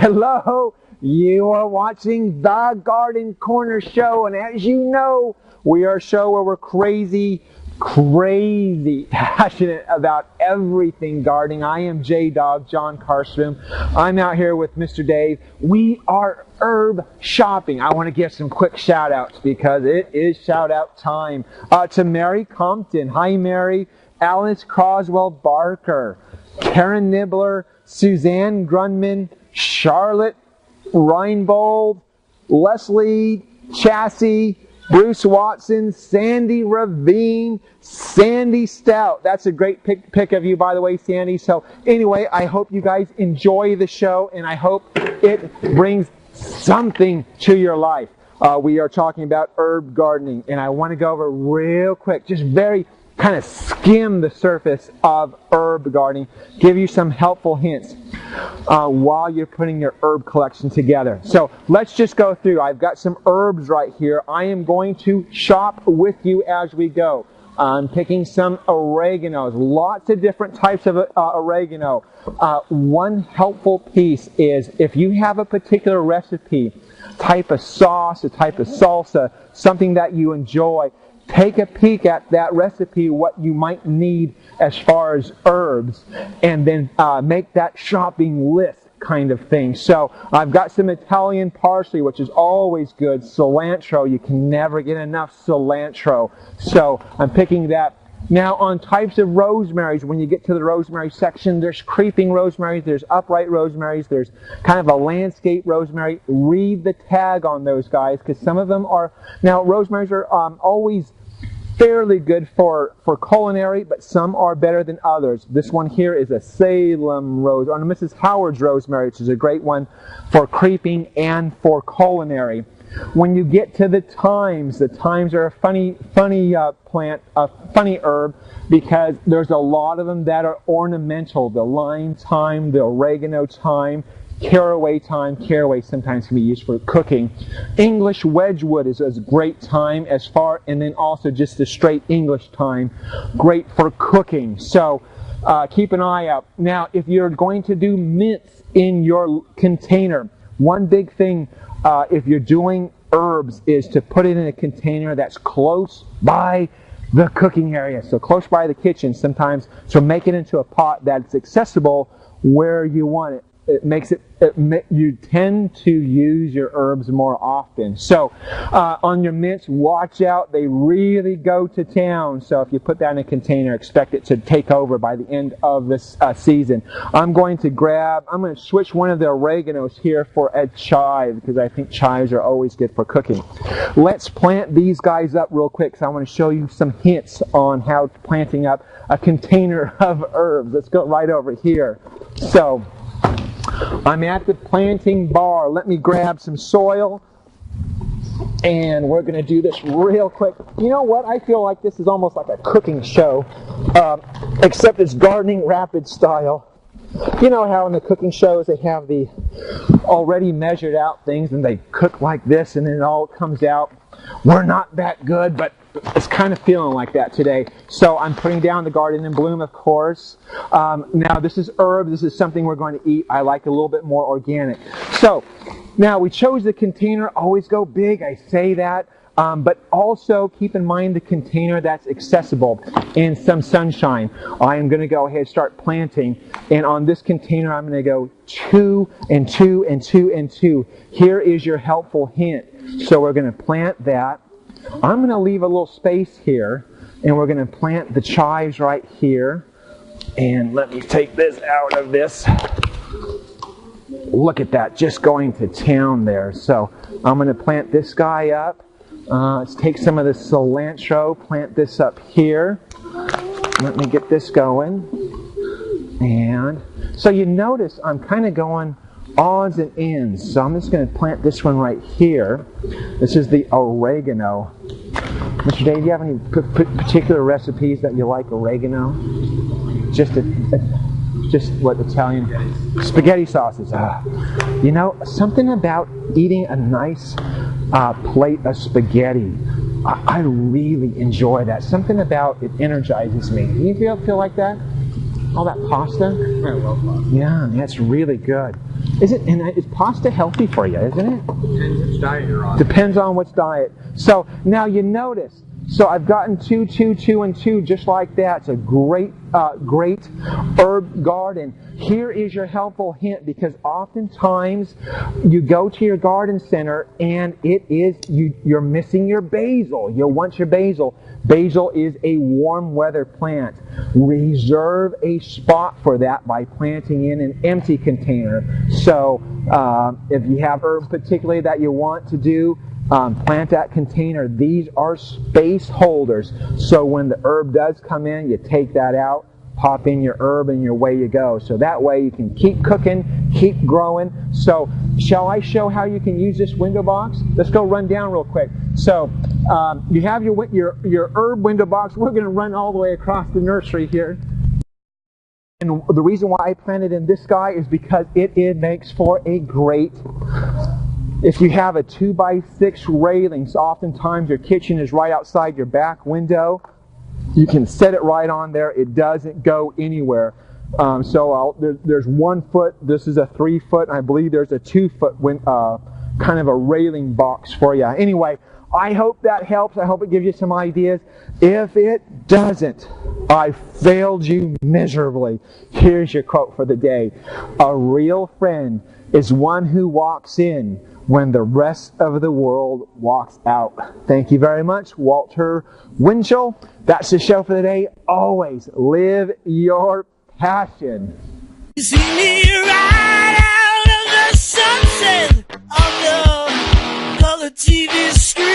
Hello, you are watching the Garden Corner Show, and as you know, we are a show where we're crazy passionate about everything gardening. I am J-Dog, John Karstrom. I'm out here with Mr. Dave. We are herb shopping. I want to give some quick shout outs because it is shout out time. To Mary Compton. Hi, Mary. Alice Croswell Barker. Karen Nibbler. Suzanne Grunman. Charlotte Reinbold. Leslie Chassie. Bruce Watson, Sandy Ravine, Sandy Stout. That's a great pick of you, by the way, Sandy. So anyway, I hope you guys enjoy the show, and I hope it brings something to your life. We are talking about herb gardening, and I want to go over real quick, just very kind of skim the surface of herb gardening, give you some helpful hints while you're putting your herb collection together. So let's just go through. I've got some herbs right here. I am going to shop with you as we go. I'm picking some oreganos, lots of different types of oregano. One helpful piece is if you have a particular recipe, type of sauce, a type of salsa, something that you enjoy, take a peek at that recipe, what you might need as far as herbs, and then make that shopping list kind of thing. So I've got some Italian parsley, which is always good. Cilantro, you can never get enough cilantro. So I'm picking that. Now on types of rosemaries, when you get to the rosemary section, there's creeping rosemaries, there's upright rosemaries, there's kind of a landscape rosemary. Read the tag on those guys, because some of them are, now rosemaries are always fairly good for culinary, but some are better than others. This one here is a Salem rose, or Mrs. Howard's rosemary, which is a great one for creeping and for culinary. When you get to the thymes are a funny plant, a funny herb, because there's a lot of them that are ornamental. The lime thyme, the oregano thyme, caraway thyme. Caraway sometimes can be used for cooking. English wedgewood is a great thyme and then also just the straight English thyme, great for cooking. So keep an eye out. Now, if you're going to do mints in your container, one big thing if you're doing herbs is to put it in a container that's close by the cooking area, so close by the kitchen sometimes. So make it into a pot that's accessible where you want it. It makes it, you tend to use your herbs more often. So on your mints, watch out. They really go to town. So if you put that in a container, expect it to take over by the end of this season. I'm going to switch one of the oreganos here for a chive, because I think chives are always good for cooking. Let's plant these guys up real quick, because I want to show you some hints on how planting up a container of herbs. Let's go right over here. So I'm at the planting bar. Let me grab some soil, and we're going to do this real quick. You know what? I feel like this is almost like a cooking show, except it's gardening rapid style. You know how in the cooking shows they have the already measured out things, and they cook like this, and then it all comes out. We're not that good, but it's kind of feeling like that today. So I'm putting down the garden in bloom, of course. Now this is herb. This is something we're going to eat. I like a little bit more organic. So now we chose the container. Always go big. I say that. But also keep in mind the container that's accessible and some sunshine. I am going to go ahead and start planting. And on this container, I'm going to go 2 and 2 and 2 and 2. Here is your helpful hint. So we're going to plant that. I'm going to leave a little space here, and we're going to plant the chives right here. And let me take this out of this. Look at that, just going to town there. So I'm going to plant this guy up. Let's take some of the cilantro, plant this up here. Let me get this going. And so you notice I'm kind of going odds and ends. So I'm just going to plant this one right here. This is the oregano. Mr. Dave, do you have any particular recipes that you like oregano? Just what, Italian? Spaghetti sauces. You know, something about eating a nice plate of spaghetti. I really enjoy that. Something about it energizes me. Do you feel like that? All that pasta? I love pasta. Yeah, that's really good. And is pasta healthy for you, isn't it? Depends which diet you're on. Depends on which diet. So now you notice. So I've gotten 2, 2, 2, and 2 just like that. It's a great herb garden. Here is your helpful hint, because oftentimes you go to your garden center and you're missing your basil. You'll want your basil. Basil is a warm weather plant. Reserve a spot for that by planting in an empty container. So if you have herbs particularly that you want to do, plant that container. These are space holders. So when the herb does come in, you take that out, pop in your herb, and away you go. So that way you can keep cooking, keep growing. So shall I show how you can use this window box? Let's go run down real quick. So you have your herb window box. We're going to run all the way across the nursery here. And the reason why I planted in this guy is because it makes for a great... If you have a 2x6 railings, oftentimes your kitchen is right outside your back window. You can set it right on there. It doesn't go anywhere. There's 1 foot. This is a 3 foot. And I believe there's a 2 foot kind of a railing box for you. Anyway, I hope that helps. I hope it gives you some ideas. If it doesn't, I failed you miserably. Here's your quote for the day. A real friend is one who walks in when the rest of the world walks out. Thank you very much, Walter Winchell. That's the show for the day. Always live your passion. You see me right out of the sunset on the color TV screen.